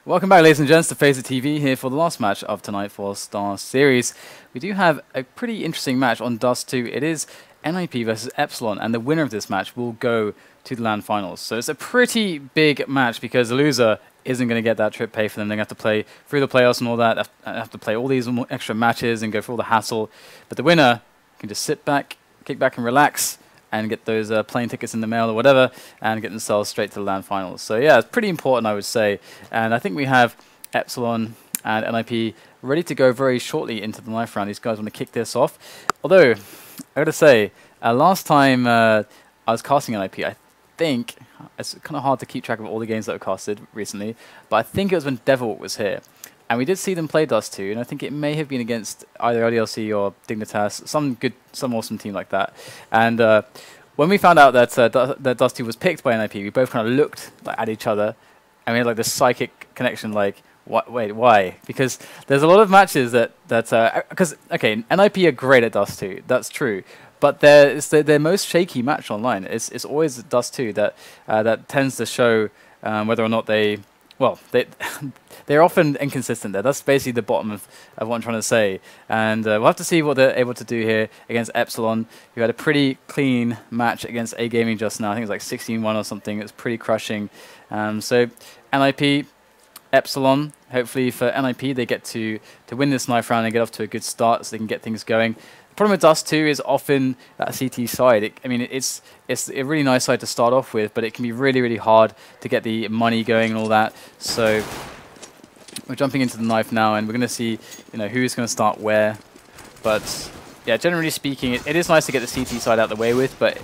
Welcome back, ladies and gents, to Face TV here for the last match of tonight for Starseries. We do have a pretty interesting match on Dust 2. It is NIP versus Epsilon, and the winner of this match will go to the LAN finals. So it's a pretty big match because the loser isn't going to get that trip paid for them. They're going to have to play through the playoffs and all that, have to play all these extra matches and go through all the hassle. But the winner can just sit back, kick back and relax, and get those plane tickets in the mail or whatever, and get themselves straight to the LAN finals. So yeah, it's pretty important, I would say. And I think we have Epsilon and NIP ready to go very shortly into the knife round. These guys want to kick this off. Although, I got to say, last time I was casting NIP, I think, it's kind of hard to keep track of all the games that were casted recently, but I think it was when Devil was here. And we did see them play Dust 2, and I think it may have been against either LDLC or Dignitas, some awesome team like that. And when we found out that that Dust 2 was picked by NIP, we both kind of looked at each other, and we had like this psychic connection, like, wait, why? Because there's a lot of matches because okay, NIP are great at Dust 2, that's true. But it's their most shaky match online. It's always Dust 2 that tends to show whether or not they're often inconsistent there. That's basically the bottom of what I'm trying to say. And we'll have to see what they're able to do here against Epsilon, who had a pretty clean match against A Gaming just now. I think it was like 16-1 or something. It was pretty crushing. So NIP, Epsilon, hopefully for NIP, they get to win this knife round and get off to a good start so they can get things going. The problem with Dust 2 is often that CT side. It's a really nice side to start off with, but it can be really, really hard to get the money going and all that. So we're jumping into the knife now, and we're going to see, who's going to start where. But yeah, generally speaking, it is nice to get the CT side out of the way with, but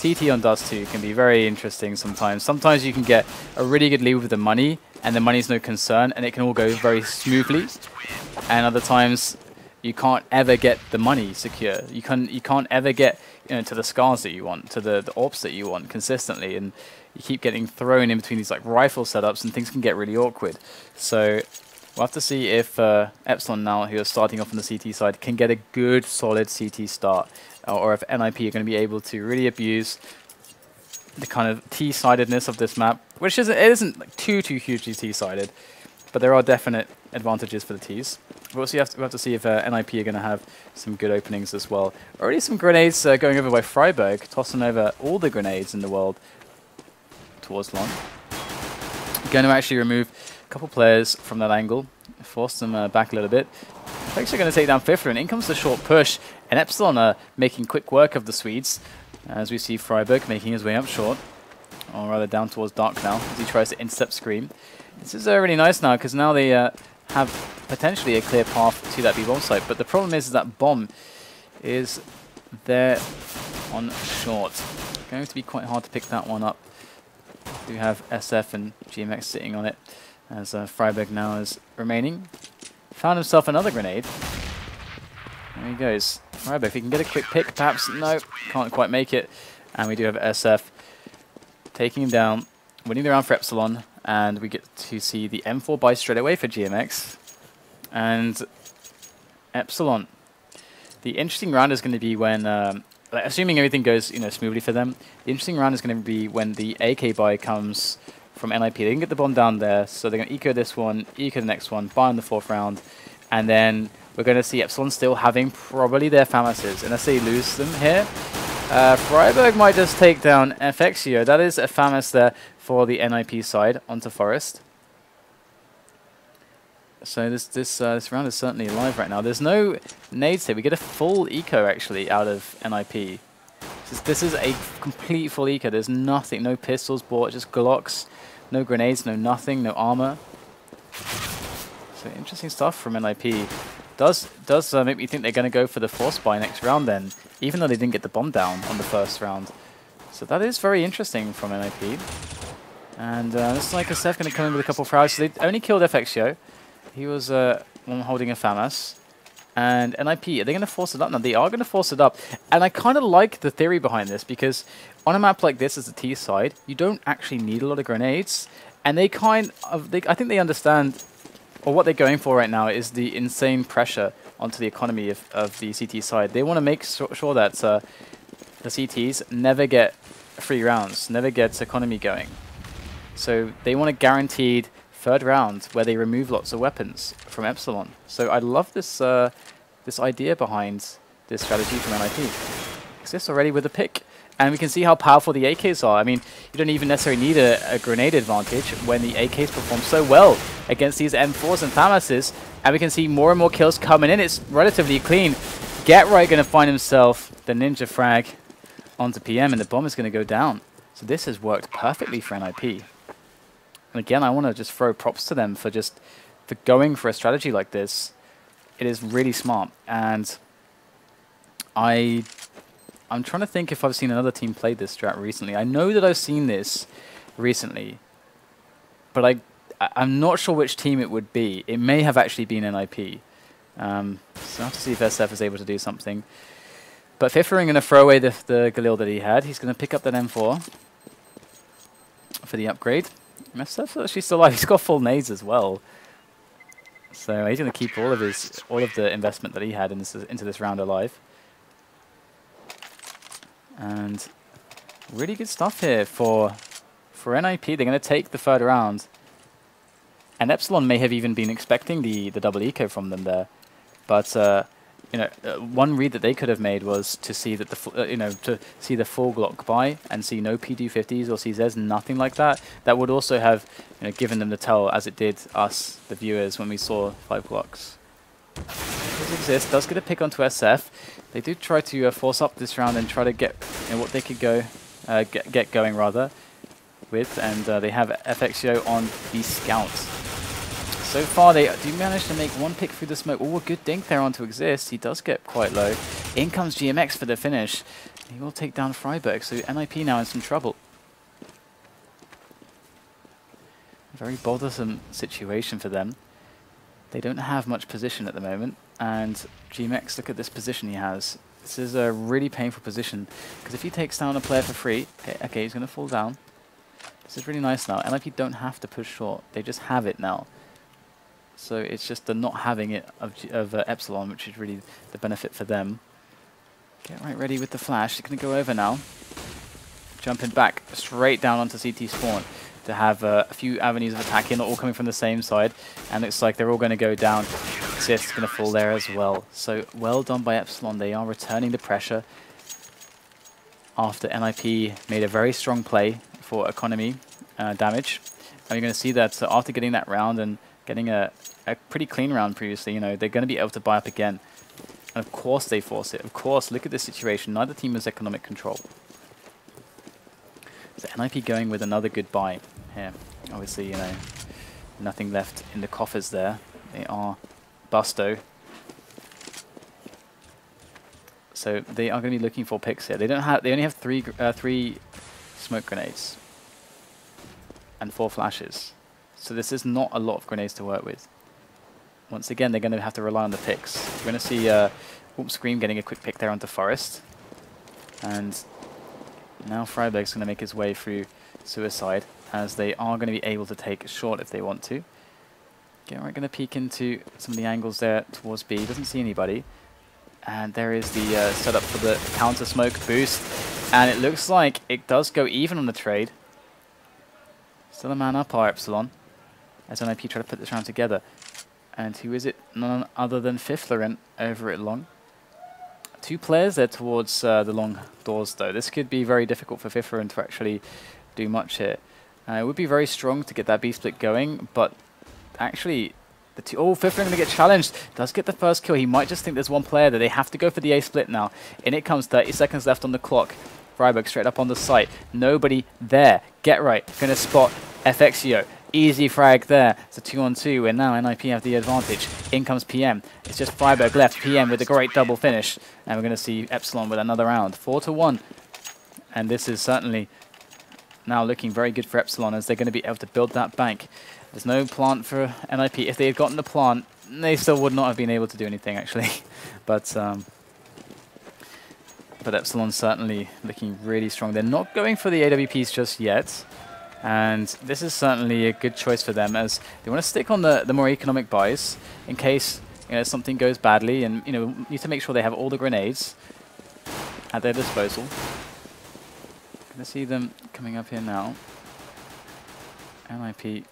CT on Dust 2 can be very interesting sometimes. Sometimes you can get a really good lead with the money, and the money's no concern, and it can all go very smoothly. And other times, you can't ever get the money secure. You can't ever get to the scars that you want, to the AWPs that you want consistently, and you keep getting thrown in between these like rifle setups, and things can get really awkward. So we'll have to see if Epsilon now, who are starting off on the CT side, can get a good solid CT start, or if NIP are going to be able to really abuse the kind of T-sidedness of this map, which isn't like too hugely T-sided, but there are definite advantages for the Ts. We'll have to see if NIP are going to have some good openings as well. Already some grenades going over by Friberg, tossing over all the grenades in the world towards long. Going to actually remove a couple players from that angle, force them back a little bit. Actually going to take down Fifflaren. In comes the short push, and Epsilon are making quick work of the Swedes, as we see Friberg making his way up short, or rather down towards dark now, as he tries to intercept Scream. This is really nice now, because now they have potentially a clear path to that B-bomb site, but the problem is that bomb is there on short. Going to be quite hard to pick that one up. We have SF and GMX sitting on it, as Friberg now is remaining. Found himself another grenade. There he goes. Friberg, if he can get a quick pick, perhaps. No, can't quite make it. And we do have SF taking him down, winning the round for Epsilon. And we get to see the M4 buy straight away for GMX. And Epsilon. The interesting round is going to be when, assuming everything goes smoothly for them, the interesting round is going to be when the AK buy comes from NIP. They can get the bomb down there, so they're going to eco this one, eco the next one, buy in the fourth round, and then we're going to see Epsilon still having probably their FAMASs. Unless they lose them here, Friberg might just take down FXio. That is a FAMAS there for the NIP side onto Forest. So this round is certainly alive right now. There's no nades here. We get a full eco actually out of NIP. This is a complete full eco. There's nothing, no pistols bought, just Glocks, no grenades, no nothing, no armor. So interesting stuff from NIP. Does make me think they're going to go for the force buy next round then, even though they didn't get the bomb down on the first round. So that is very interesting from NIP. And looks like SF going to come in with a couple of frowns. So they only killed FXio. He was one holding a FAMAS. And NIP, are they going to force it up? No, they are going to force it up. And I kind of like the theory behind this, because on a map like this as the T side, you don't actually need a lot of grenades. And they I think they understand, or what they're going for right now is the insane pressure onto the economy of the CT side. They want to make sure that the CTs never get free rounds, never gets economy going. So they want a guaranteed third round where they remove lots of weapons from Epsilon. So I love this this idea behind this strategy from NIP. Xizt already with a pick. And we can see how powerful the AKs are. I mean, you don't even necessarily need a grenade advantage when the AKs perform so well against these M4s and Thamoses. And we can see more and more kills coming in. It's relatively clean. GetRight going to find himself the ninja frag onto PM, and the bomb is going to go down. So this has worked perfectly for NIP. And again, I want to just throw props to them for going for a strategy like this. It is really smart. And I'm trying to think if I've seen another team play this strat recently. I know that I've seen this recently, but I'm not sure which team it would be. It may have actually been NIP. So I'll have to see if SF is able to do something. But Fifflaren going to throw away the Galil that he had. He's going to pick up that M4 for the upgrade. SF's actually still alive. He's got full nades as well. So he's going to keep all of the investment that he had into this round alive. And really good stuff here for NIP. They're going to take the third round. And Epsilon may have even been expecting the double eco from them there. But you know, one read that they could have made was to see that to see the full Glock buy and see no P250s or CZs, nothing like that. That would also have given them the tell, as it did us, the viewers, when we saw 5 Glocks. Xizt does get a pick onto SF. They do try to force up this round and try to get what they could get going rather with, and they have FXO on the Scout. So far they do manage to make one pick through the smoke. Oh, a good dink there onto Xizt. He does get quite low. In comes GMX for the finish. He will take down Friberg, so NIP now in some trouble. Very bothersome situation for them. They don't have much position at the moment, and GMX, look at this position he has. This is a really painful position, because if he takes down a player for free, okay, he's going to fall down. This is really nice now. NIP don't have to push short, they just have it now. So it's just the not having it of Epsilon, which is really the benefit for them. GetRight ready with the flash. It's going to go over now. Jumping back straight down onto CT spawn to have a few avenues of attack here, not all coming from the same side. And looks like they're all going to go down. Xizt is going to fall there as well. So well done by Epsilon. They are returning the pressure after NIP made a very strong play for economy damage. And you're going to see that after getting that round and getting a pretty clean round previously, they're going to be able to buy up again. And of course they force it. Of course, look at this situation. Neither team has economic control. So NIP going with another good buy here. Obviously, nothing left in the coffers there. They are busto. So they are going to be looking for picks here. They only have three smoke grenades and 4 flashes. So this is not a lot of grenades to work with. Once again, they're going to have to rely on the picks. We're going to see Scream getting a quick pick there onto Forest. And now Friberg's going to make his way through Suicide, as they are going to be able to take short if they want to. GetRight going to peek into some of the angles there towards B. Doesn't see anybody. And there is the setup for the counter smoke boost. And it looks like it does go even on the trade. Still a man up, our Epsilon, as NIP try to put this round together. And who is it? None other than Fifflaren over at Long. 2 players there towards the long doors, though. This could be very difficult for Fifflaren to actually do much here. It would be very strong to get that B split going, but actually, Fifflaren going to get challenged. Does get the first kill. He might just think there's one player there. They have to go for the A split now. In it comes, 30 seconds left on the clock. Friberg straight up on the site. Nobody there. GetRight going to spot FXO. Easy frag there. It's a 2-on-2, and now NIP have the advantage. In comes PM. It's just Friberg left. PM with a great double finish. And we're going to see Epsilon with another round. 4-1. And this is certainly now looking very good for Epsilon, as they're going to be able to build that bank. There's no plant for NIP. If they had gotten the plant, they still would not have been able to do anything, actually. But Epsilon's certainly looking really strong. They're not going for the AWPs just yet. And this is certainly a good choice for them, as they want to stick on the more economic buys in case something goes badly, and need to make sure they have all the grenades at their disposal. Gonna see them coming up here now. NIP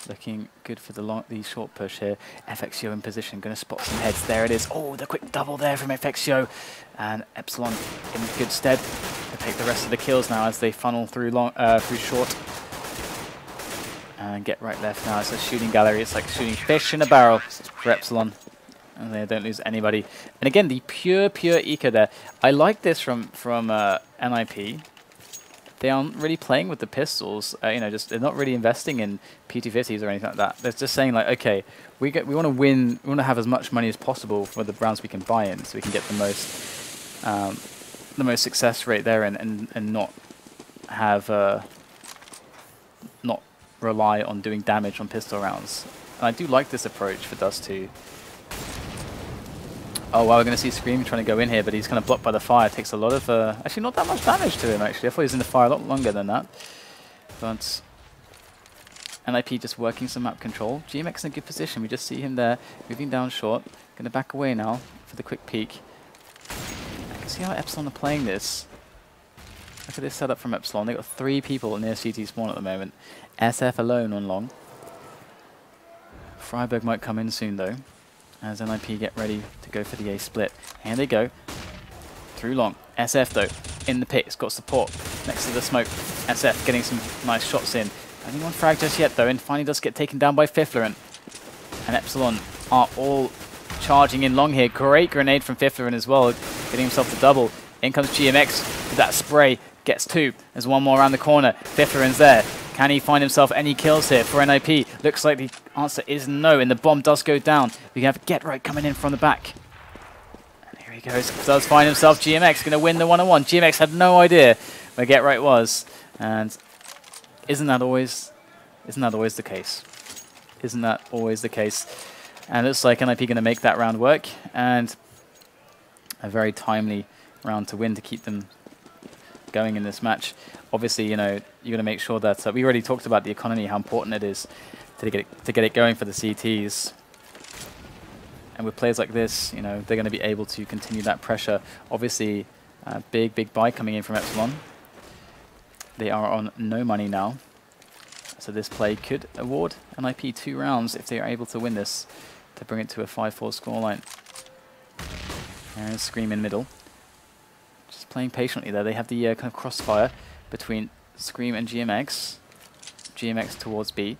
Looking good for the short push here. FXO in position, going to spot some heads. There it is. Oh, the quick double there from FXO. And Epsilon in good stead to take the rest of the kills now as they funnel through through short. And get right left now. It's a shooting gallery. It's like shooting fish in a barrel for Epsilon. And they don't lose anybody. And again, the pure eco there. I like this from NIP. They aren't really playing with the pistols, you know, just they're not really investing in PT50s or anything like that. They're just saying like, okay, we want to win, we want to have as much money as possible for the rounds we can buy in, so we can get the most success rate there, and not have not rely on doing damage on pistol rounds. And I do like this approach for Dust 2. Oh wow, we're going to see Scream trying to go in here, but he's kind of blocked by the fire. Takes a lot of, actually not that much damage to him actually. I thought he was in the fire a lot longer than that. But NIP just working some map control. GMX in a good position. We just see him there, moving down short. Going to back away now for the quick peek. I can see how Epsilon are playing this. Look at this setup from Epsilon. They've got 3 people near CT spawn at the moment. SF alone on long. Friberg might come in soon though, as NIP get ready to go for the A split. Here they go. Through long. SF though, in the pit. It's got support next to the smoke. SF getting some nice shots in. Only one frag just yet though, and finally does get taken down by Fifflaren. And Epsilon are all charging in long here. Great grenade from Fifflaren as well, getting himself the double. In comes GMX with that spray. Gets 2. There's one more around the corner. Fifflaren's there. Can he find himself any kills here for NIP? Looks like the answer is no, and the bomb does go down. We have Get Right coming in from the back. And here he goes. Does find himself GMX, going to win the 1-on-1. GMX had no idea where Get Right was. And isn't that always the case? Isn't that always the case? And it looks like NIP going to make that round work. And a very timely round to win to keep them going in this match. Obviously, you know, you're going to make sure that we already talked about the economy, how important it is to get it going for the CTs. And with players like this, you know, they're going to be able to continue that pressure. Obviously, big buy coming in from Epsilon. They are on no money now, so this play could award NIP 2 rounds if they are able to win this to bring it to a 5-4 scoreline. There's Scream in middle. Just playing patiently there. They have the kind of crossfire between Scream and GMX. GMX towards B.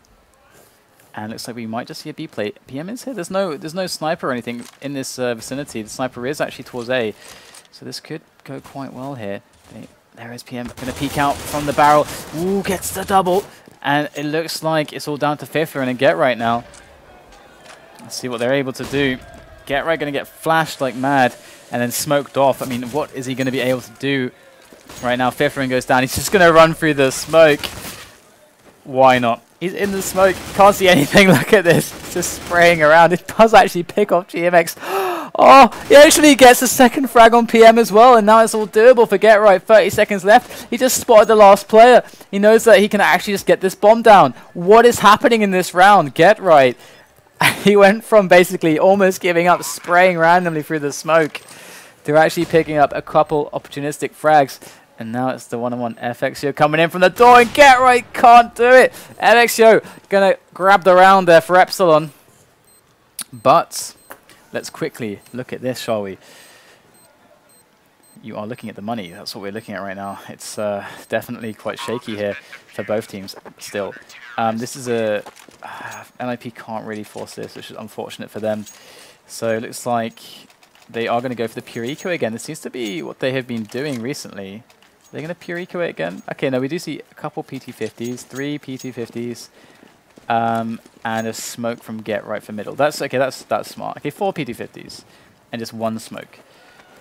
And looks like we might just see a B play. PM is here. There's no sniper or anything in this vicinity. The sniper is actually towards A. So this could go quite well here. There is PM. Going to peek out from the barrel. Ooh, gets the double. And it looks like it's all down to Fifflaren and Get Right now. Let's see what they're able to do. Get Right going to get flashed like mad and then smoked off. I mean, what is he going to be able to do right now? Fifflaren goes down. He's just going to run through the smoke. Why not? He's in the smoke. Can't see anything. Look at this. It's just spraying around. It does actually pick off GMX. Oh, he actually gets a second frag on PM as well, and now it's all doable for Get Right. 30 seconds left. He just spotted the last player. He knows that he can actually just get this bomb down. What is happening in this round? Get Right. He went from basically almost giving up, spraying randomly through the smoke, to actually picking up a couple opportunistic frags. And now it's the 1-on-1 FXO coming in from the door, and Get Right can't do it. FXO going to grab the round there for Epsilon. But let's quickly look at this, shall we? You are looking at the money. That's what we're looking at right now. It's definitely quite shaky here for both teams still. This is a... NIP can't really force this, which is unfortunate for them. So it looks like they are going to go for the pure eco again. This seems to be what they have been doing recently. They're going to pure eco it again. Okay, no, we do see a couple PT50s, 3 PT50s, and a smoke from Get Right for middle. That's okay. That's smart. Okay, 4 PT50s and just 1 smoke.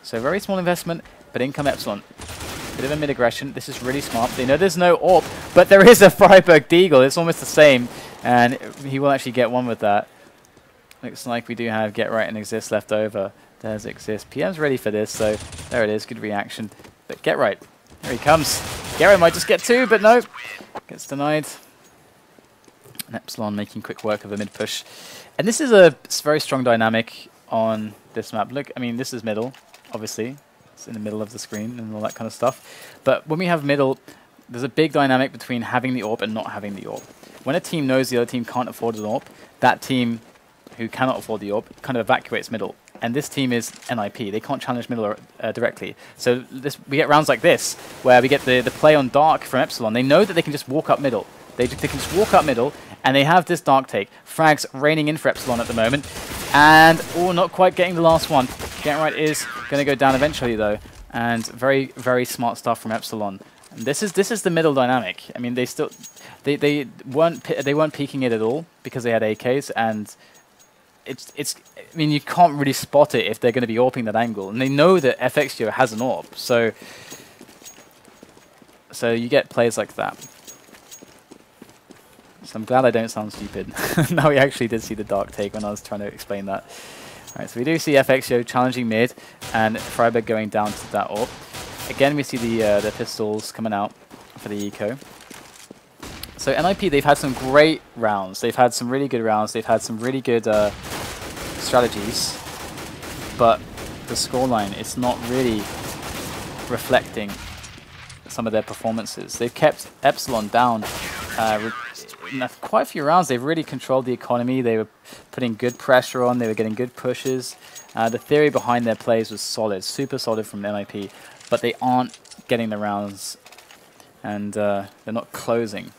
So very small investment, but in come Epsilon. Bit of a mid aggression. This is really smart. They know there's no AWP, but there is a Friberg Deagle. It's almost the same, and he will actually get one with that. Looks like we do have Get Right and Xizt left over. There's Xizt. PM's ready for this, so there it is. Good reaction. But Get Right. Here he comes. Get Right might just get 2, but no. Gets denied. And Epsilon making quick work of a mid push. And this is a very strong dynamic on this map. Look, I mean, this is middle, obviously. It's in the middle of the screen and all that kind of stuff. But when we have middle, there's a big dynamic between having the AWP and not having the AWP. when a team knows the other team can't afford an AWP, that team who cannot afford the AWP kind of evacuates middle. And this team is NIP. They can't challenge middle directly. So we get rounds like this, where we get the play on Dark from Epsilon. They know that they can just walk up middle. They can just walk up middle, and they have this Dark take. Frags raining in for Epsilon at the moment. And, oh, not quite getting the last one. Get Right is going to go down eventually, though. And very, very smart stuff from Epsilon. And this is the middle dynamic. I mean, they weren't peeking it at all because they had AKs, and I mean, you can't really spot it if they're going to be AWPing that angle, and they know that FXGO has an AWP, so you get plays like that. So I'm glad I don't sound stupid. Now we actually did see the Dark take when I was trying to explain that. All right, so we do see FXGO challenging mid, and Friberg going down to that AWP. Again, we see the pistols coming out for the eco. So NIP, they've had some great rounds. They've had some really good rounds. They've had some really good strategies. But the scoreline, it's not really reflecting some of their performances. They've kept Epsilon down in quite a few rounds. They've really controlled the economy. They were putting good pressure on. They were getting good pushes. The theory behind their plays was solid, super solid from NIP. But they aren't getting the rounds, and they're not closing.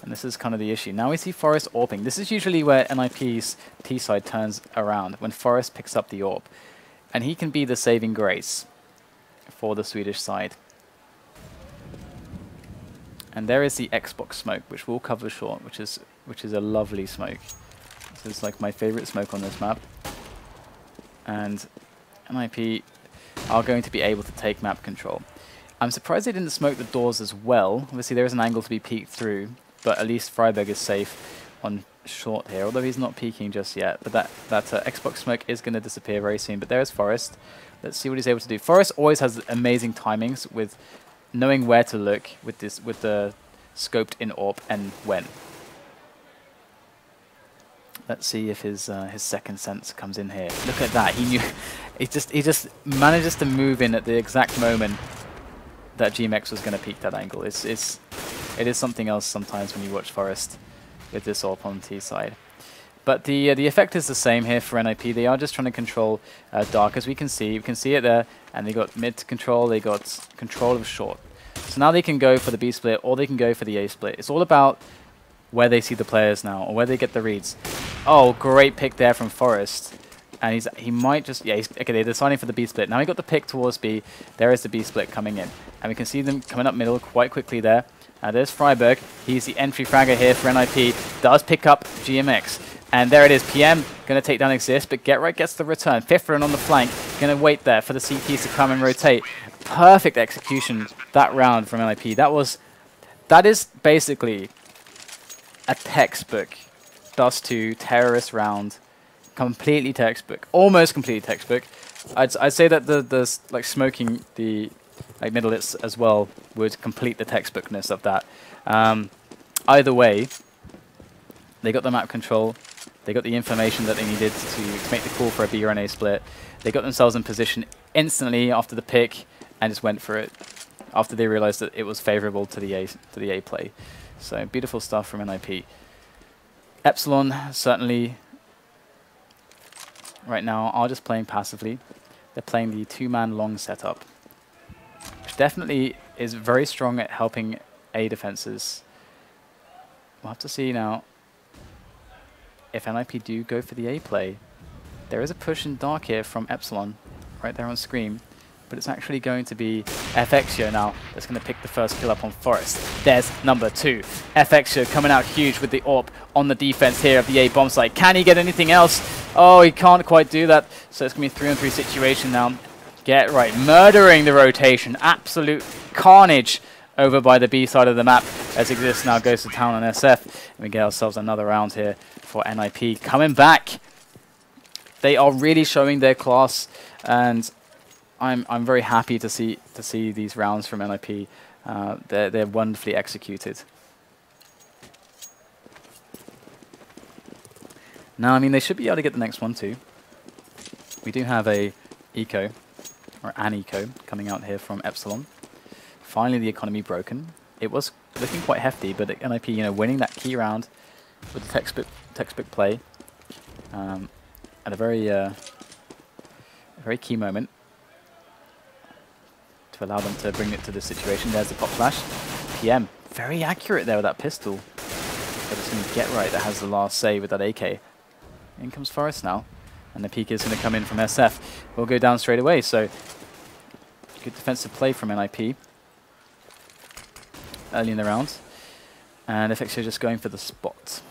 And this is kind of the issue. Now we see Forest AWPing. This is usually where NIP's T-side turns around, when Forest picks up the AWP. And he can be the saving grace for the Swedish side. And there is the Xbox smoke, which we'll cover short, which is a lovely smoke. This is like my favorite smoke on this map. And NIP are going to be able to take map control. I'm surprised they didn't smoke the doors as well. Obviously there is an angle to be peeked through, but at least Friberg is safe on short here, although he's not peeking just yet. But that Xbox smoke is going to disappear very soon. But there's Forest. Let's see what he's able to do. Forest always has amazing timings with knowing where to look with the scoped in AWP and when. Let's see if his second sense comes in here. Look at that. He knew. He just manages to move in at the exact moment that GMX was going to peek that angle. It is something else sometimes when you watch Forest with this AWP on T side. But the effect is the same here for NIP. They are just trying to control Dark, as we can see. We can see it there, and they got mid to control. They got control of short. So now they can go for the B split, or they can go for the A split. It's all about where they see the players now, or where they get the reads. Oh, great pick there from Forest. And he might just, yeah, okay, they're deciding for the B split. Now he got the pick towards B. There is the B split coming in. And we can see them coming up middle quite quickly there. There's Friberg. He's the entry fragger here for NIP. Does pick up GMX. And there it is. PM going to take down Xizt, but Get Right gets the return. Fifflaren on the flank. Going to wait there for the CTs to come and rotate. Perfect execution that round from NIP. That is basically a textbook Dust 2 terrorist round. Completely textbook. Almost completely textbook. I'd say that the like smoking the like middle as well would complete the textbookness of that. Either way, they got the map control. They got the information that they needed to make the call for a B or an A split. They got themselves in position instantly after the pick and just went for it after they realized that it was favorable to the A play. So beautiful stuff from NIP. Epsilon certainly right now are just playing passively. They're playing the two-man long setup, which definitely is very strong at helping A defenses. We'll have to see now if NIP do go for the A play. There is a push in Dark here from Epsilon, right there on screen, but it's actually going to be FXGO now that's going to pick the first kill up on Forest. There's number 2. FXGO coming out huge with the AWP on the defense here of the A bomb site. Can he get anything else? Oh, he can't quite do that. So it's going to be a 3-on-3 situation now. Get Right, murdering the rotation. Absolute carnage over by the B side of the map as Xizt now goes to town on SF. And we get ourselves another round here for NIP. Coming back. They are really showing their class, and I'm very happy to see these rounds from NIP. They're wonderfully executed. Now, I mean, they should be able to get the next one too. We do have a eco, or an eco, coming out here from Epsilon. Finally, the economy broken. It was looking quite hefty, but NIP, you know, winning that key round with the textbook play at a very key moment to allow them to bring it to this situation. There's the pop flash. PM, very accurate there with that pistol. But it's going to get right that has the last save with that AK. In comes Forest now. And the peek is going to come in from SF. Will go down straight away. So good defensive play from NIP early in the round. And FXO just going for the spot.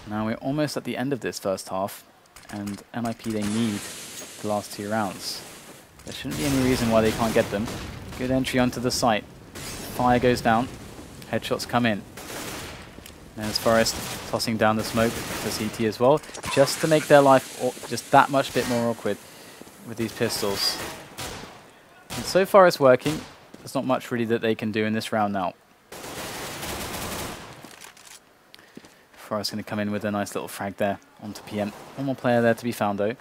Now we're almost at the end of this first half. And NIP, they need the last 2 rounds. There shouldn't be any reason why they can't get them. Good entry onto the site. Fire goes down. Headshots come in. There's Forest tossing down the smoke for CT as well, just to make their life just that much bit more awkward with these pistols. And so far it's working. There's not much really that they can do in this round now. Forest going to come in with a nice little frag there onto PM. One more player there to be found though.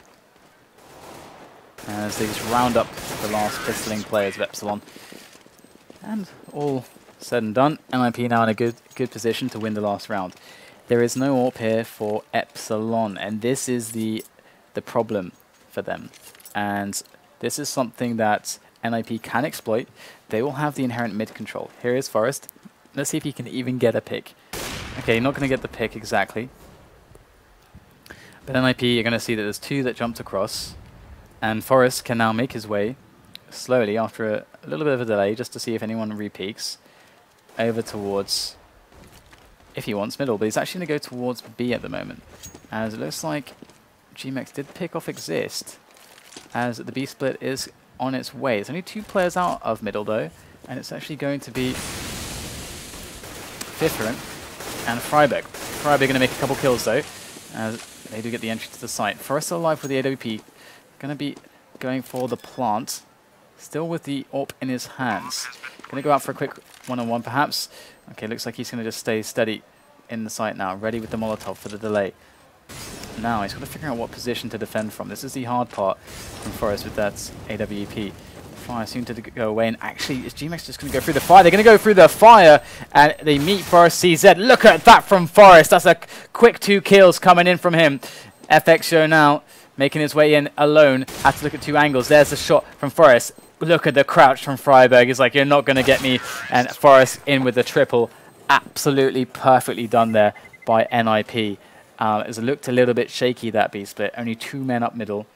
As they just round up the last pistoling players of Epsilon. And all said and done, NIP now in a good position to win the last round. There is no AWP here for Epsilon, and this is the problem for them. And this is something that NIP can exploit. They will have the inherent mid control. Here is Forest. Let's see if he can even get a pick. Okay, not going to get the pick exactly. But NIP, you're going to see that there's 2 that jumped across. And Forest can now make his way slowly after a little bit of a delay just to see if anyone re-peeks over towards, if he wants, middle. But he's actually going to go towards B at the moment. As it looks like GMX did pick off Xizt as the B split is on its way. It's only 2 players out of middle though. And it's actually going to be Fifflaren and Friberg. Friberg going to make a couple kills though, as they do get the entry to the site. Forest still alive with the AWP. Going to be going for the plant. Still with the AWP in his hands. Going to go out for a quick one-on-one perhaps. Okay, looks like he's going to just stay steady in the site now. Ready with the Molotov for the delay. Now he's got to figure out what position to defend from. This is the hard part from Forest with that AWP. Fire soon to go away, and actually is GMX just going to go through the fire? They're going to go through the fire, and they meet Forest CZ. Look at that from Forest. That's a quick 2 kills coming in from him. FXO now making his way in alone. Has to look at 2 angles. There's the shot from Forest. Look at the crouch from Friberg. He's like, you're not going to get me. And Forest in with the triple. Absolutely perfectly done there by NIP. It looked a little bit shaky, that B split. Only 2 men up middle.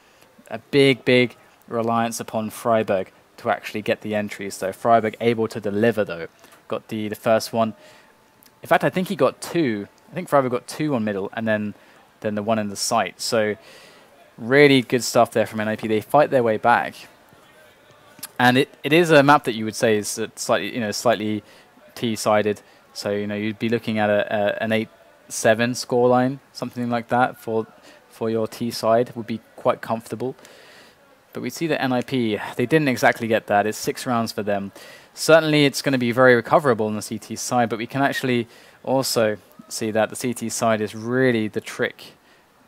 A big reliance upon Friberg to actually get the entries. So Friberg able to deliver though. Got the first one. In fact, I think he got 2. I think Friberg got 2 on middle and then the one in the site. So really good stuff there from NIP. They fight their way back. And it is a map that you would say is slightly T-sided. So, you'd be looking at an 8-7 scoreline, something like that for your T side would be quite comfortable. But we see that NIP, they didn't exactly get that. It's 6 rounds for them. Certainly it's going to be very recoverable on the CT side, but we can actually also see that the CT side is really the trick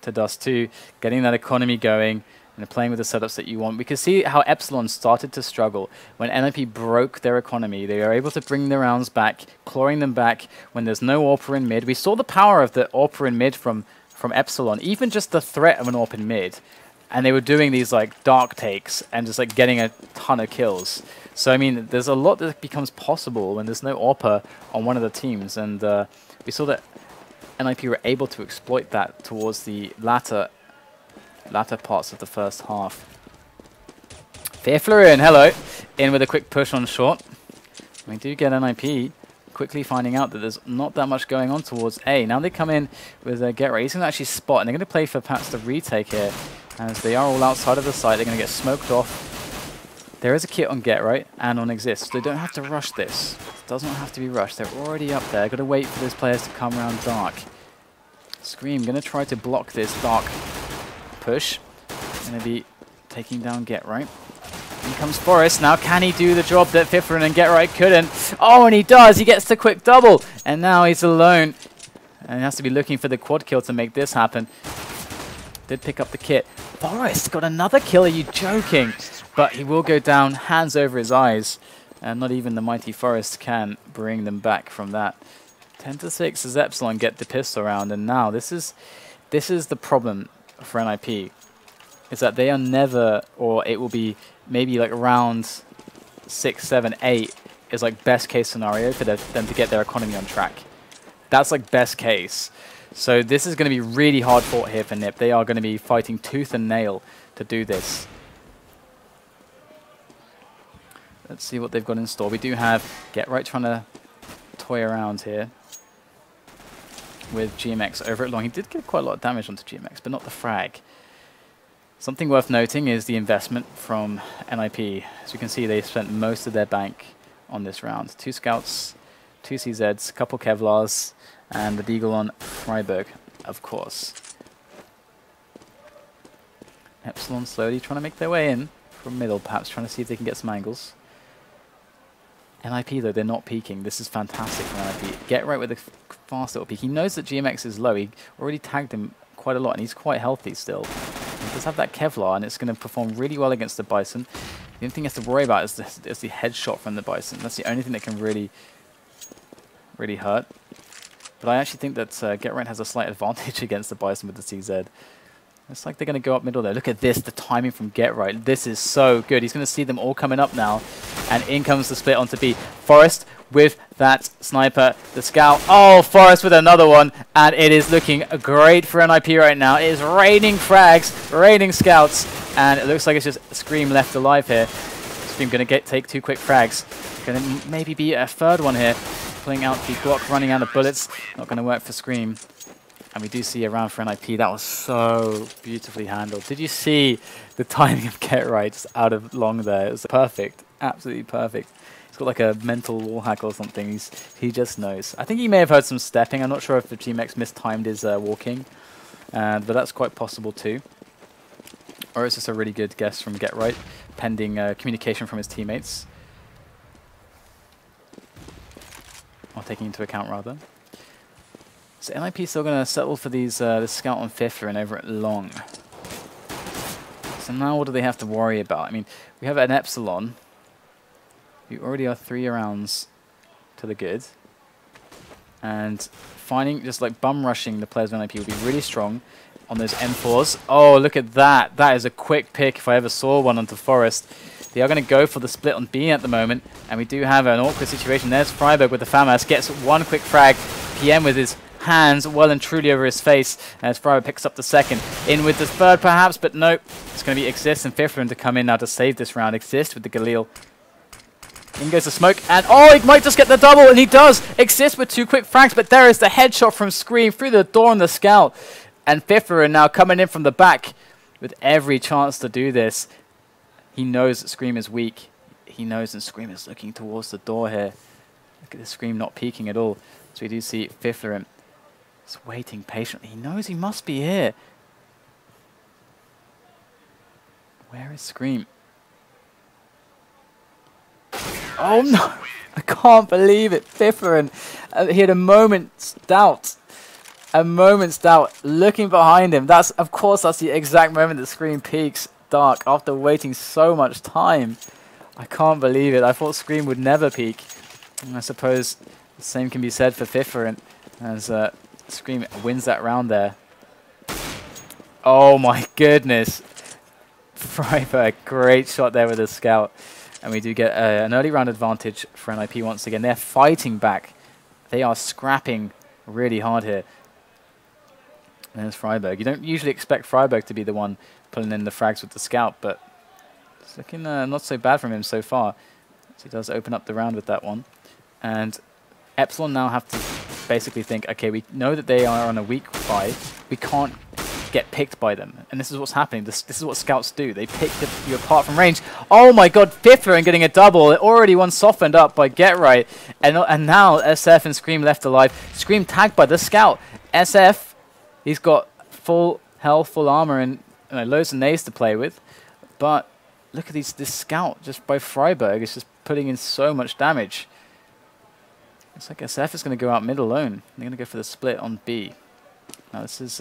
to Dust 2, getting that economy going and playing with the setups that you want. We can see how Epsilon started to struggle. When NIP broke their economy, they were able to bring the rounds back, clawing them back when there's no AWPer in mid. We saw the power of the AWPer in mid from Epsilon, even just the threat of an AWP in mid. And they were doing these like dark takes and just like getting a ton of kills. So I mean, there's a lot that becomes possible when there's no AWPer on one of the teams. And we saw that NIP were able to exploit that towards the latter parts of the first half. Fifflaren, hello, in with a quick push on short. We do get NIP quickly finding out that there's not that much going on towards A. Now they come in with a get right. He's going to actually spot, and they're going to play for perhaps the retake here, as they are all outside of the site. They're going to get smoked off. There is a kit on get right and on Xizt. They don't have to rush this. It does not have to be rushed. They're already up there. Got to wait for those players to come around dark. Scream going to try to block this dark push. Going to be taking down get right. In comes Forest. Now can he do the job that Fifflaren and get right couldn't? Oh, and he does. He gets the quick double. And now he's alone. And he has to be looking for the quad kill to make this happen. Did pick up the kit. Forest got another kill. Are you joking? But he will go down, hands over his eyes. and not even the mighty Forest can bring them back from that. 10-6 as Epsilon get the pistol round, and now this is the problem for NIP, is that they are never, or it will be maybe like round 6, 7, 8 is like best case scenario for them to get their economy on track. That's like best case. So this is going to be really hard fought here for NIP. They are going to be fighting tooth and nail to do this. Let's see what they've got in store. We do have GetRight trying to toy around here with GMX over at long. He did get quite a lot of damage onto GMX, but not the frag. Something worth noting is the investment from NIP. As you can see, they spent most of their bank on this round. 2 scouts, 2 CZs, a couple Kevlars, and the Deagle on Friberg, of course. Epsilon slowly trying to make their way in from middle, perhaps trying to see if they can get some angles. NIP, though, they're not peeking. This is fantastic for NIP. GetRight with a fast little peek. He knows that GMX is low. He already tagged him quite a lot, and he's quite healthy still. He does have that Kevlar, and it's going to perform really well against the Bison. The only thing he has to worry about is the headshot from the Bison. That's the only thing that can really hurt. But I actually think that GetRight has a slight advantage against the Bison with the CZ. It's like they're going to go up middle there. Look at this, the timing from GetRight. This is so good. He's going to see them all coming up now. And in comes the split onto B. Forest with that sniper. The scout. Oh, Forest with another one. And it is looking great for NIP right now. It is raining frags, raining scouts. And it looks like it's just Scream left alive here. Scream going to take 2 quick frags. Going to maybe be a third one here. Pulling out the Glock, running out of bullets. Not going to work for Scream. And we do see a round for NIP. That was so beautifully handled. Did you see the timing of GetRight just out of long there? It was perfect. Absolutely perfect. He's got like a mental wall hack or something. He just knows. I think he may have heard some stepping. I'm not sure if the GMX mistimed his walking. But that's quite possible too. Or it's just a really good guess from GetRight, pending communication from his teammates. Or taking into account, rather. So NIP is still going to settle for these this scout on Fifflaren over at long. So now what do they have to worry about? I mean, we have an Epsilon, who already are 3 rounds to the good. And finding, just like bum rushing the players of NIP will be really strong on those M4s. Oh, look at that. That is a quick pick if I ever saw one onto Forest. They are going to go for the split on B at the moment. And we do have an awkward situation. There's Friberg with the FAMAS. Gets 1 quick frag. PM with his hands well and truly over his face as Friberg picks up the second. In with the third perhaps, but nope. It's going to be Xizt and Fifflaren to come in now to save this round. Xizt with the Galil. In goes the smoke, and oh, he might just get the double, and he does! Xizt with 2 quick frags, but there is the headshot from Scream through the door on the scout. And Fifflaren now coming in from the back with every chance to do this. He knows that Scream is weak. He knows that Scream is looking towards the door here. Look at the Scream not peeking at all. So we do see Fifflaren just waiting patiently. He knows he must be here. Where is Scream? Oh no! I can't believe it. Fifflaren, he had a moment's doubt. A moment's doubt. Looking behind him. That's, of course, that's the exact moment that Scream peaks dark after waiting so much time. I can't believe it. I thought Scream would never peak. And I suppose the same can be said for Fifflaren as Scream wins that round there. Oh my goodness. Friberg, great shot there with the scout. And we do get an early round advantage for NIP once again. They're fighting back. They are scrapping really hard here. And there's Friberg. You don't usually expect Friberg to be the one pulling in the frags with the scout, but it's looking not so bad from him so far. So he does open up the round with that one. And Epsilon now have to basically think, okay, we know that they are on a weak fight. We can't get picked by them. And this is what's happening. This is what scouts do. They pick you apart from range. Oh my god, Fifflaren getting a double. Already one softened up by GetRight. And now SF and Scream left alive. Scream tagged by the scout. SF, he's got full health, full armor, and loads of nades to play with. But look at this scout just by Friberg. It's just putting in so much damage. Looks like SF is going to go out mid alone. They're going to go for the split on B. Now this is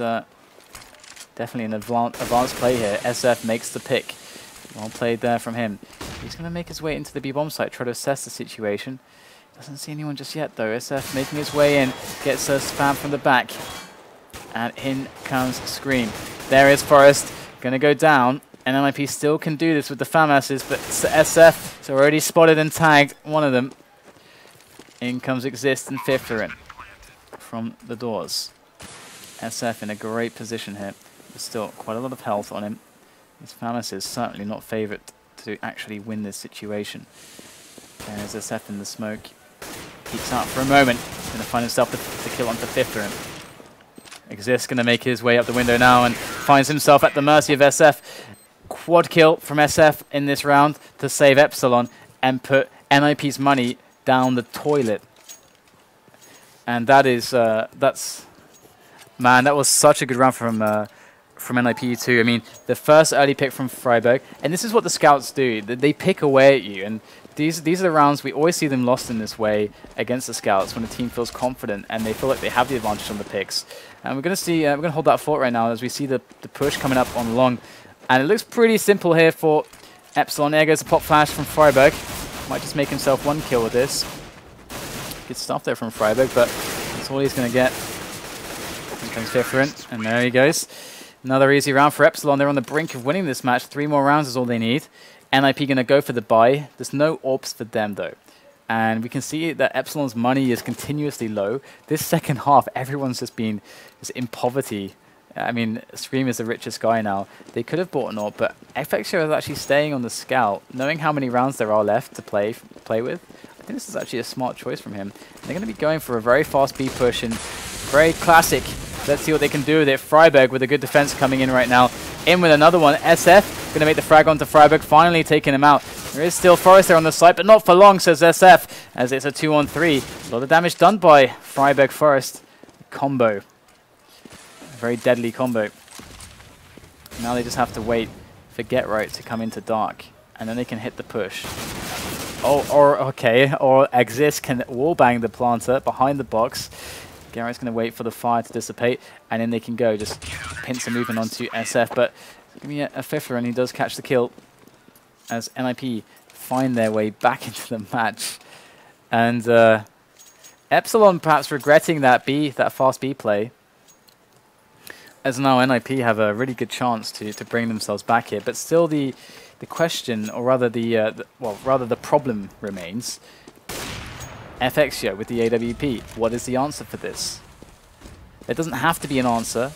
definitely an advanced play here. SF makes the pick. Well played there from him. He's going to make his way into the B-bomb site, try to assess the situation. Doesn't see anyone just yet, though. SF making his way in, gets a spam from the back. And in comes Scream. There is Forest, going to go down. And NIP still can do this with the FAMASs, but SF has already spotted and tagged one of them. In comes Xizt and Fifflaren from the doors. SF in a great position here. There's still quite a lot of health on him. His FAMAS is certainly not favoured to actually win this situation. There's SF in the smoke. Peeks out for a moment. Going to find himself the kill onto Fifflaren. Xizt going to make his way up the window now and finds himself at the mercy of SF. Quad kill from SF in this round to save Epsilon and put NIP's money down the toilet. And that is, man, that was such a good round from NIP too. I mean, the first early pick from Friberg, and this is what the scouts do. They pick away at you, and these are the rounds we always see them lost in this way against the scouts when the team feels confident and they feel like they have the advantage on the picks. And we're going to see, we're going to hold that fort right now as we see the push coming up on long. And it looks pretty simple here for Epsilon. There goes a pop flash from Friberg. Might just make himself one kill with this. Good stuff there from Friberg, but that's all he's going to get. Here comes Fifflaren, and there he goes. Another easy round for Epsilon. They're on the brink of winning this match. 3 more rounds is all they need. NIP going to go for the buy. There's no orbs for them, though. And we can see that Epsilon's money is continuously low. This second half, everyone's just been in poverty. I mean, Scream is the richest guy now. They could have bought an orb, but FXO is actually staying on the scout, knowing how many rounds there are left to play with. I think this is actually a smart choice from him. They're going to be going for a very fast B push and very classic. Let's see what they can do with it. Friberg with a good defense coming in right now. In with another one. SF going to make the frag onto Friberg, finally taking him out. There is still Forest there on the site, but not for long, says SF, as it's a 2-on-3. A lot of damage done by Friberg Forest. Combo. Very deadly combo. Now they just have to wait for Get Right to come into dark, and then they can hit the push. Oh, or Xizt can wallbang the planter behind the box. Get Right's going to wait for the fire to dissipate, and then they can go. Just pincer moving onto SF, but give me a Fifflaren, and he does catch the kill as NIP find their way back into the match. And Epsilon perhaps regretting that fast B play, as now NIP have a really good chance to bring themselves back here. But still the question, or rather the problem remains. FXO with the AWP, what is the answer for this? There doesn't have to be an answer,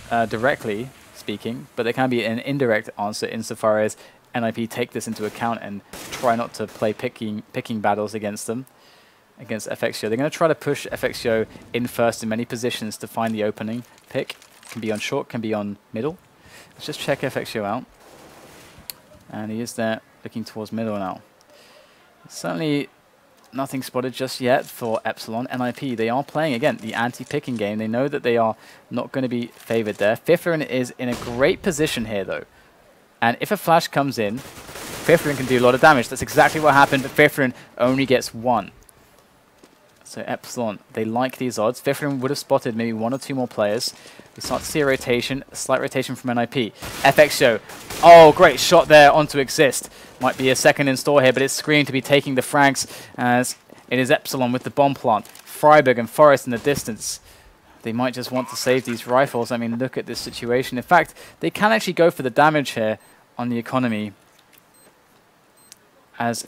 directly speaking, but there can be an indirect answer insofar as NIP take this into account and try not to play picking battles against them, against FXO. They're going to try to push FXO in first in many positions to find the opening pick. Can be on short, can be on middle. Let's just check FXO out. And he is there looking towards middle now. Certainly nothing spotted just yet for Epsilon. NIP, they are playing, again, the anti-picking game. They know that they are not going to be favoured there. Fifflaren is in a great position here, though. And if a flash comes in, Fifflaren can do a lot of damage. That's exactly what happened, but Fifflaren only gets 1. So Epsilon, they like these odds. Fifflaren would have spotted maybe 1 or 2 more players. We start to see a rotation, a slight rotation from NIP. FXO, oh, great shot there onto Xizt. Might be a second in store here, but it's Scream to be taking the frags as it is Epsilon with the bomb plant. Friberg and Forest in the distance. They might just want to save these rifles. I mean, look at this situation. In fact, they can actually go for the damage here on the economy, as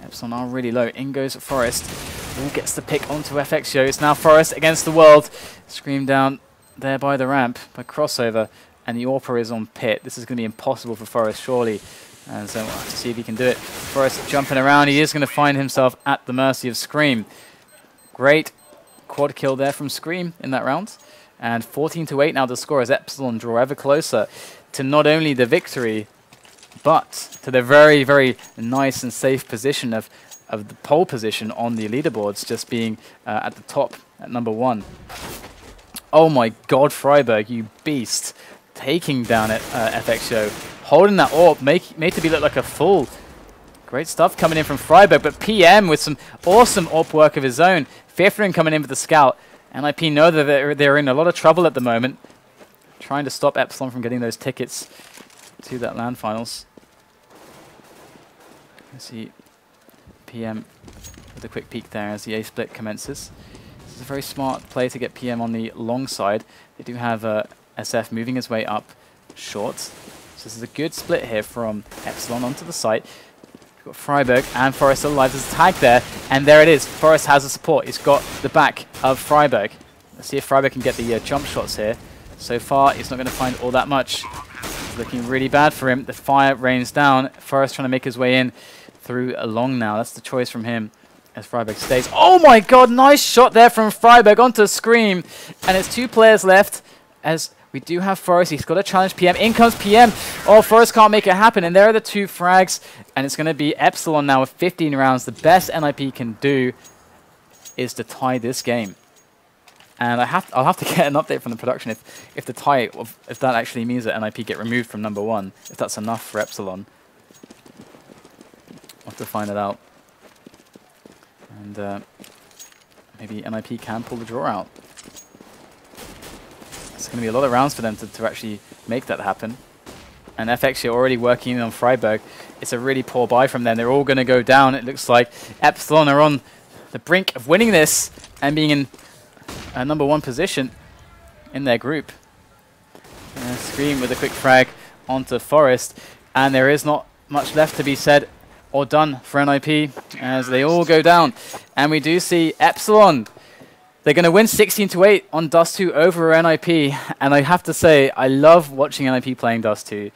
Epsilon are really low. In goes Forest. Who gets the pick onto FXO. It's now Forest against the world. Scream down there by the ramp, by crossover, and the AWPer is on pit. This is going to be impossible for Forest, surely. And so we'll have to see if he can do it. Forest jumping around. He is going to find himself at the mercy of Scream. Great quad kill there from Scream in that round. And 14-8 now the score as Epsilon draw ever closer to not only the victory, but to the very, very nice and safe position of the pole position on the leaderboards, just being at the top at number 1. Oh my god, Friberg, you beast. Taking down at FXO. Holding that AWP, made to be look like a fool. Great stuff coming in from Friberg, but PM with some awesome AWP work of his own. Fifflaren coming in with the scout. NIP know that they're in a lot of trouble at the moment. Trying to stop Epsilon from getting those tickets to that LAN finals. See PM with a quick peek there as the A split commences. This is a very smart play to get PM on the long side. They do have SF moving his way up short. So this is a good split here from Epsilon onto the site. We've got Friberg and Forest still alive. There's a tag there, and there it is. Forest has the support. He's got the back of Friberg. Let's see if Friberg can get the jump shots here. So far, he's not going to find all that much. It's looking really bad for him. The fire rains down. Forest trying to make his way in through along now. That's the choice from him as Friberg stays. Oh my god, nice shot there from Friberg onto Scream. And it's 2 players left as we do have Forest. He's got to challenge PM. In comes PM. Oh, Forest can't make it happen. And there are the 2 frags. And it's going to be Epsilon now with 15 rounds. The best NIP can do is to tie this game. And I'll have to get an update from the production if the tie, if that actually means that NIP get removed from #1, if that's enough for Epsilon. I'll have to find it out. And maybe NIP can pull the draw out. It's going to be a lot of rounds for them to actually make that happen. And FX are already working in on Friberg. It's a really poor buy from them. They're all going to go down. It looks like Epsilon are on the brink of winning this and being in #1 position in their group. Scream with a quick frag onto Forest. And there is not much left to be said or done for NIP as they all go down. And we do see Epsilon. They're going to win 16-8 on Dust 2 over NIP. And I have to say, I love watching NIP playing Dust 2.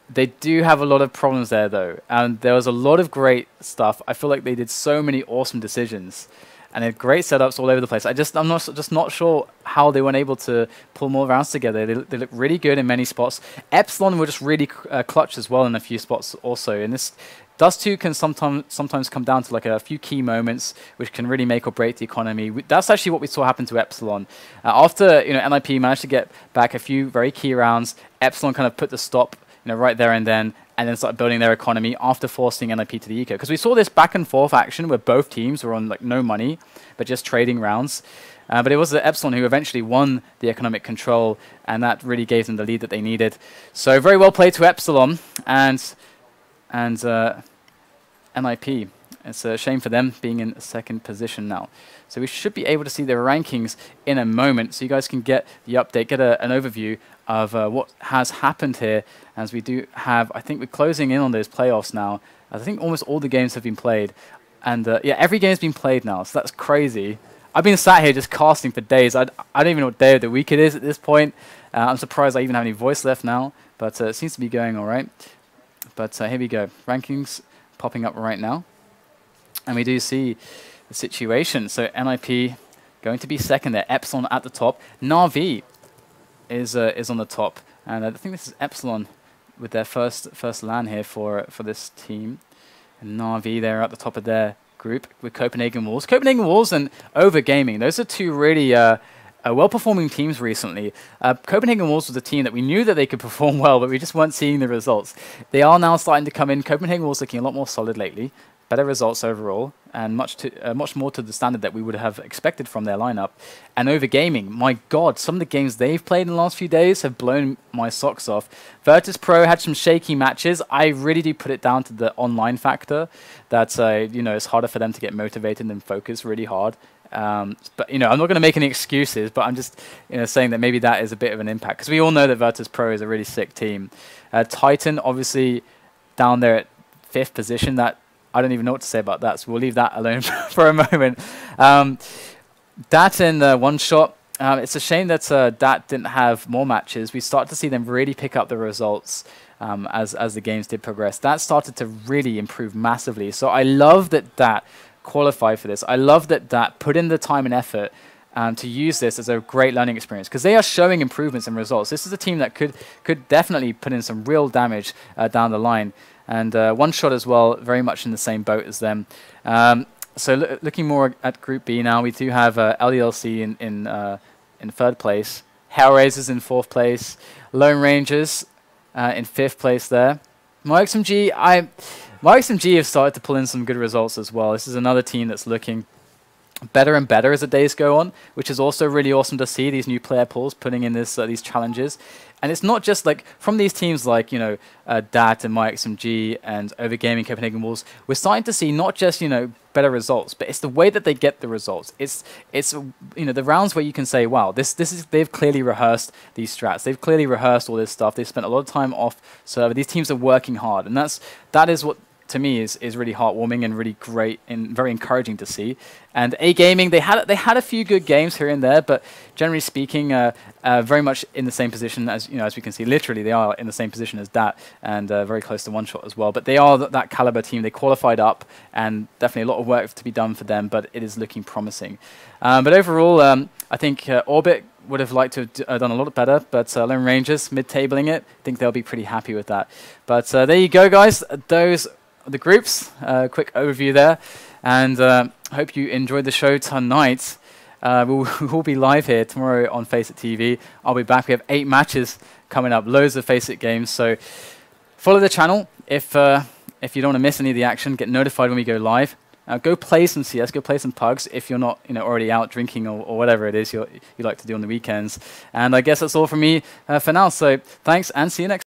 They do have a lot of problems there, though. And there was a lot of great stuff. I feel like they did so many awesome decisions. And they had great setups all over the place. I'm not sure how they weren't able to pull more rounds together. They look really good in many spots. Epsilon were just really clutch as well in a few spots also. And this Dust 2 can sometimes come down to like a few key moments, which can really make or break the economy. That's actually what we saw happen to Epsilon. After NIP managed to get back a few very key rounds, Epsilon kind of put the stop right there and then started building their economy after forcing NIP to the eco. Because we saw this back and forth action where both teams were on like no money, but just trading rounds. But it was the Epsilon who eventually won the economic control, and that really gave them the lead that they needed. So very well played to Epsilon and NIP. It's a shame for them being in 2nd position now. So we should be able to see their rankings in a moment, so you guys can get the update, get an overview of what has happened here. As we do have, I think we're closing in on those playoffs now. I think almost all the games have been played. And yeah, every game's been played now, so that's crazy. I've been sat here just casting for days. I don't even know what day of the week it is at this point. I'm surprised I even have any voice left now, but it seems to be going all right. But here we go. Rankings popping up right now. And we do see the situation. So NIP going to be 2nd there. Epsilon at the top. Na'Vi is on the top. And I think this is Epsilon with their first LAN here for this team. And Na'Vi, they're at the top of their group with Copenhagen Wolves. Copenhagen Wolves and Overgaming, those are 2 really well-performing teams recently. Copenhagen Wolves was a team that we knew that they could perform well, but we just weren't seeing the results. They are now starting to come in. Copenhagen Wolves looking a lot more solid lately. Better results overall, and much more to the standard that we would have expected from their lineup. And Overgaming, my god, some of the games they've played in the last few days have blown my socks off. Virtus.pro had some shaky matches. I really do put it down to the online factor. That it's harder for them to get motivated and focus really hard. But I'm not going to make any excuses, but I'm just saying that maybe that is a bit of an impact, because we all know that Virtus.pro is a really sick team. Titan obviously down there at 5th position. That I don't even know what to say about that, so we'll leave that alone for a moment. Dat in one shot. It's a shame that Dat didn't have more matches. We start to see them really pick up the results as the games did progress. That started to really improve massively. So I love that Dat qualified for this. I love that Dat put in the time and effort to use this as a great learning experience, because they are showing improvements in results. This is a team that could definitely put in some real damage down the line. And one shot as well, very much in the same boat as them. So looking more at Group B now, we do have LDLC in 3rd place, Hellraisers in 4th place, Lone Rangers in 5th place there. MyXMG have started to pull in some good results as well. This is another team that's looking better and better as the days go on, which is also really awesome to see, these new player pools putting in this these challenges. And it's not just like from these teams like, you know, DAT and MyXMG and Overgaming, Copenhagen Wolves, we're starting to see not just, you know, better results, but it's the way that they get the results. It's you know, the rounds where you can say, wow, this is, they've clearly rehearsed these strats. They've clearly rehearsed all this stuff. They've spent a lot of time off server. These teams are working hard. And that is what, to me, is really heartwarming and really great and very encouraging to see. And A Gaming, they had a few good games here and there, but generally speaking, very much in the same position as, you know, as we can see. Literally, they are in the same position as DAT, and very close to one shot as well. But they are that caliber team. They qualified up, and definitely a lot of work to be done for them. But it is looking promising. But overall, I think Orbit would have liked to have done a lot better, but Lone Rangers mid-tabling it. I think they'll be pretty happy with that. But there you go, guys. Those the groups, quick overview there, and hope you enjoyed the show tonight. We'll be live here tomorrow on Face It TV. I'll be back. We have 8 matches coming up, loads of Face It games, so follow the channel if you don't want to miss any of the action. Get notified when we go live. Go play some CS, go play some pugs if you're not, you know, already out drinking or whatever it is you like to do on the weekends. And I guess that's all from me for now, so thanks and see you next time.